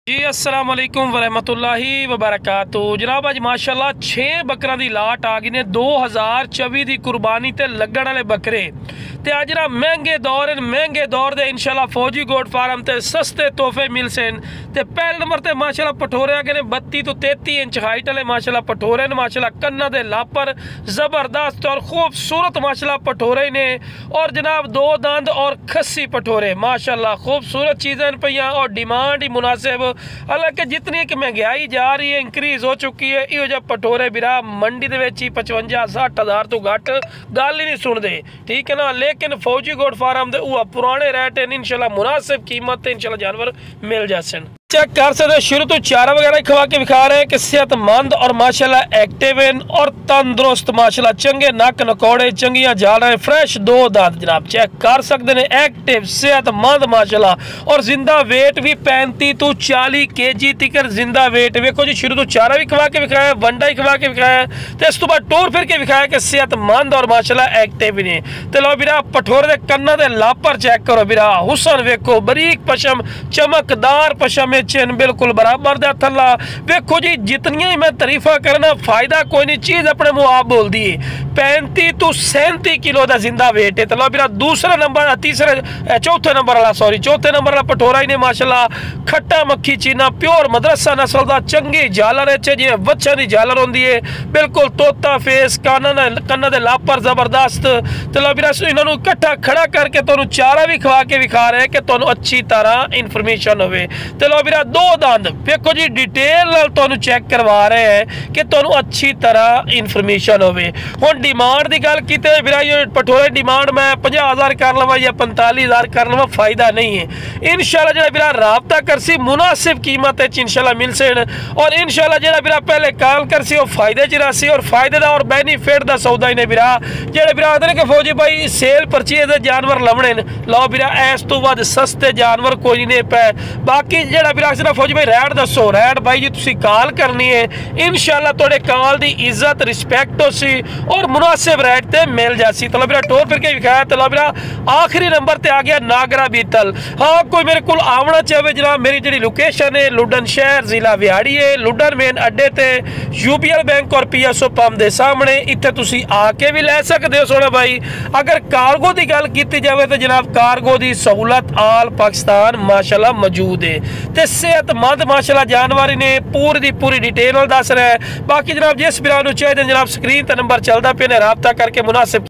जी अस्सलाम वालेकुम वरहमतुल्लाहि वबरकातुहू। जनाब अज माशाल्लाह 6 बकरा की लाट आ गई ने 2024 की कुरबानी ते लगन वाले बकरे ते अज ना महंगे दौर दे इंशाल्लाह फौजी गोट फार्म ते सस्ते तोहफे मिल सन। ते पहले नंबर ते माशाल्लाह पठोरे आ गए 32 तो 33 इंच हाइट वाले माशाल्लाह पठोरे ने। माशाल्लाह कन्ना दे लापर जबरदस्त और खूबसूरत माशाल्लाह पठोरे ने। और जनाब 2 दंद और खस्सी पठोरे माशाल्लाह खूबसूरत चीज़ें पईयां और डिमांड ही मुनासिब। हालांकि जितनी कि महंगाई जा रही है इंक्रीज हो चुकी है इहो जिहा पठोरे बिरा मंडी दे विच 55-60 हज़ार तो घट गल ही नहीं सुनते, ठीक है ना। लेकिन फौजी गोट फार्म दे वो पुराने रेट हैं इंशाल्लाह मुनासिब कीमत इंशाल्लाह जानवर मिल जासन। चेक कर सकते शुरू तो चारा वगैरह खवा के दिखा रहे हैं कि सेहतमंद और माशाल्लाह एक्टिव और तंदुरुस्त माशाल्लाह चंगे नक नकौड़े चंगियां जाल रहे फ्रेश 2 दांत जनाब चेक कर सकते हैं एक्टिव सेहतमंद माशाल्लाह। और जिंदा वेट भी 35 तो 40 kg तक जिंदा वेट। वेखो जी शुरू तो चारा भी खवा के दिखाया वंडा ही खवा के दिखाया तो इस तो बाद टूर फिर के दिखाया कि सेहतमंद और माशाल्लाह एक्टिव ने। तो लो बिरा पठोरे दे कन्ना दे लापर चेक करो बिरा हुसन वेखो बरीक पशम चमकदार पशम चेन बिल्कुल बराबर दा थल्ला। वेखो जी जितनी ही मैं तारीफा करना फायदा कोई नहीं चीज़ अपने मुँह आप बोल दी। 35 तो 37 किलो का जिंदा वेट है। तो लो मेरा दूसरे नंबर चौथे नंबर वाला चौथे नंबर वाला पठोरा ही ने माशाल्लाह खट्टा मक्खी चीना प्योर मदरसा नस्ल का चंगी झालर है जिवें वच्छा की झालर होंदी है बिल्कुल तोता फेस कन्ना दे लापर जबरदस्त। तो लो मेरा इन्होंने इकट्ठा खड़ा करके तुहानू चारा भी खवा के दिखा रहे हैं कि तुहानू अच्छी तरह इन्फॉर्मेशन होवे। तो लो मेरा 2 दंद देखो जी डिटेल नाल तुहानू चेक करवा रहे हैं कि तुहानू अच्छी तरह इन्फॉर्मेशन होवे। हुण डिमांड की गल कीते फिर ये पठोरे डिमांड मैं 50,000 कर लवां या 45,000 कर लवां फायदा नहीं है। इंशाल्लाह जो बिरा राबता करसी मुनासिब कीमत है इंशाल्लाह मिल सन। और इंशाल्लाह जो बिरा पहले कॉल करसी वो फायदे च रसी और फायदे का और बेनीफिट का सौदा ही ने बिरा जो बिरा आते कि फौजी भाई सेल परचेज दे जानवर लवणे लो बिरा इस तो बाद सस्ते जानवर कोई नहीं पे। बाकी जो बिरा फौजी भाई रैट दसो रैट भाई जी तुसी कॉल करनी है इंशाल्लाह थोड़े कॉल की इज्जत रिस्पैक्ट हो सी और मुनासिब रेट ते मिल जासी। तो मेरा टोर फिर के दिखाया। तो मेरा आखिरी नंबर ते आ गया नागरा बीतल। हाँ कोई मेरे को आवना चाहे जनाब मेरी जी लोकेशन है लुडन शहर जिला विहाड़ी है लुडन मेन अड्डे ते UBL बैंक और PSO पंप के सामने इत्थे तुसी आके भी लै सकते हो सोना भाई। अगर कार्गो की गल की जाए तो जनाब कार्गो की सहूलत आल पाकिस्तान माशाल्लाह मौजूद है। तो सेहतमंद माशाल्लाह जानवर ने पूरी दी पूरी डिटेल दस रहा है। बाकी जनाब जिस बिरा चाहिए जनाब स्क्रीन पर नंबर चलता पे ने राबता करके मुनासिब